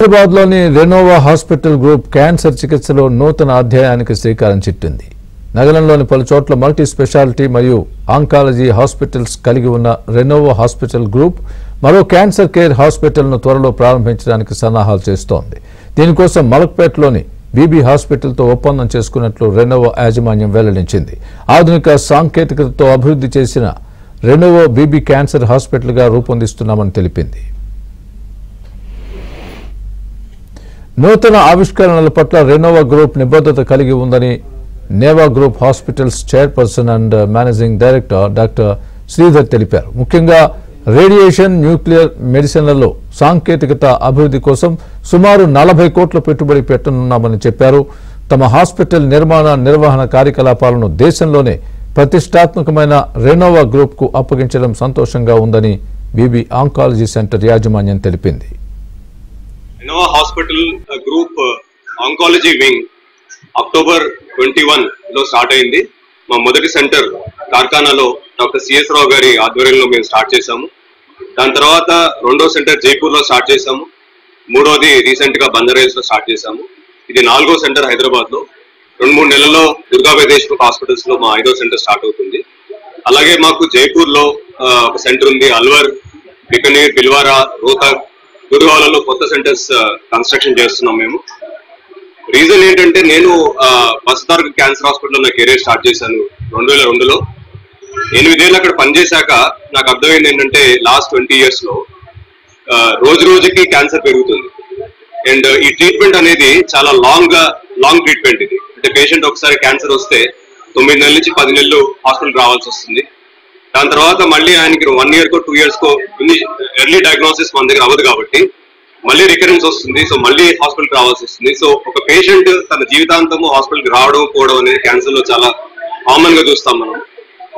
హైదరాబాద్లోని Renova hospital group cancer చికిత్సలో నూతన అధ్యాయానికి శ్రీకారం చుట్టింది. నగరంలోని పలు చోట్ల మల్టీ స్పెషాలిటీ మరియు ఆంకాలజీ హాస్పిటల్స్ కలిగి ఉన్న రెనోవా హాస్పిటల్ గ్రూప్ మరో క్యాన్సర్ కేర్ హాస్పిటల్ను త్వరలో ప్రారంభించడానికి సన్నాహాలు చేస్తోంది. దీనికోసం మలక్పేటలోని బీబీ హాస్పిటల్తో ఒప్పందం చేసుకున్నట్లు రెనోవా యాజమాన్యం వెల్లడించింది. ఆధునిక సాంకేతికతతో అభివృద్ధి చేసిన రెనోవా బీబీ క్యాన్సర్ హాస్పిటల్గా రూపొందిస్తున్నామని తెలిపింది. నూతన ఆవిష్కరణల పట్ల రెనోవా గ్రూప్ నిబద్ధత కలిగి ఉందని Renova group hospitals chairperson and managing director doctor Sridhar తెలిపారు. ముఖ్యంగా రేడియేషన్, న్యూక్లియర్ మెడిసిన్లలో సాంకేతికత అభివృద్ధి కోసం సుమారు 40 కోట్ల పెట్టుబడి పెట్టనున్నామని చెప్పారు. తమ హాస్పిటల్ నిర్వహణ కార్యకలాపాలను దేశంలోనే ప్రతిష్టాత్మకమైన రెనోవా గ్రూప్ కు అప్పగించడం సంతోషంగా ఉందని బీబీ ఆంకాలజీ సెంటర్ యాజమాన్యం తెలిపింది. Renova hospital group oncology wing October 21 లో స్టార్ట్ అయింది. మా మొదటి సెంటర్ కార్ఖానాలో డాక్టర్ సిఎస్ రావు గారి ఆధ్వర్యంలో మేము స్టార్ట్ చేశాము. దాని తర్వాత రెండో సెంటర్ జైపూర్ లో స్టార్ట్ చేశాము. మూడోది రీసెంట్ గా బంజారాహిల్స్ లో స్టార్ట్ చేశాము. ఇది 4గో సెంటర్ హైదరాబాద్ లో. 2-3 నెలల్లో దుర్గాబాయ్ దేశ్ముఖ్ హాస్పిటల్స్ లో మా 5వ సెంటర్ స్టార్ట్ అవుతుంది. అలాగే మాకు జైపూర్ లో ఒక సెంటర్ ఉంది. అల్వర్, బికనీర్, బిల్వారా, రోహ్తక్, గురువాలలో కొత్త సెంటర్స్ కన్స్ట్రక్షన్ చేస్తున్నాం మేము. రీజన్ ఏంటంటే నేను బస్తార్ క్యాన్సర్ హాస్పిటల్లో నా కెరీర్ స్టార్ట్ చేశాను 2002లో. 8 ఏళ్ళు అక్కడ పనిచేశాక నాకు అర్థమైంది ఏంటంటే లాస్ట్ 20 years లో రోజు రోజుకి క్యాన్సర్ పెరుగుతుంది. అండ్ ఈ ట్రీట్మెంట్ అనేది చాలా లాంగ్ ట్రీట్మెంట్. ఇది అంటే పేషెంట్ ఒకసారి క్యాన్సర్ వస్తే 9 నెలల నుంచి 10 నెలలు హాస్పిటల్ రావాల్సి వస్తుంది. దాని తర్వాత మళ్ళీ ఆయనకి 1 year కో 2 years కో ఎర్లీ డయాగ్నోసిస్ మన దగ్గర అవ్వదు కాబట్టి మళ్ళీ రికరెన్స్ వస్తుంది. సో మళ్ళీ హాస్పిటల్కి రావాల్సి వస్తుంది. సో ఒక పేషెంట్ తన జీవితాంతము హాస్పిటల్కి రావడం పోవడం అనేది క్యాన్సర్ లో చాలా కామన్ గా చూస్తాం మనం.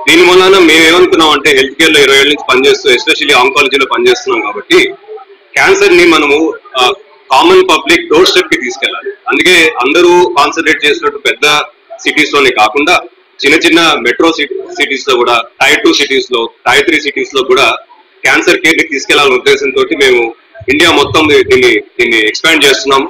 దీని వలన మేము ఏమనుకున్నాం అంటే హెల్త్ కేర్ లో 20 ఏళ్ళ నుంచి పనిచేస్తూ ఎస్పెషల్లీ ఆంకాలజీలో పనిచేస్తున్నాం కాబట్టి క్యాన్సర్ ని మనము కామన్ పబ్లిక్ డోర్ స్టెప్ కి తీసుకెళ్ళాలి. అందుకే అందరూ కాన్సన్ట్రేట్ చేసినట్టు పెద్ద సిటీస్ లోనే కాకుండా చిన్న చిన్న మెట్రో సిటీస్ లో కూడా, Tier 2 సిటీస్ లో, Tier 3 సిటీస్ లో కూడా క్యాన్సర్ కేర్ ని తీసుకెళ్లాలనే ఉద్దేశంతో మేము ఇండియా మొత్తం దీన్ని ఎక్స్పాండ్ చేస్తున్నాము.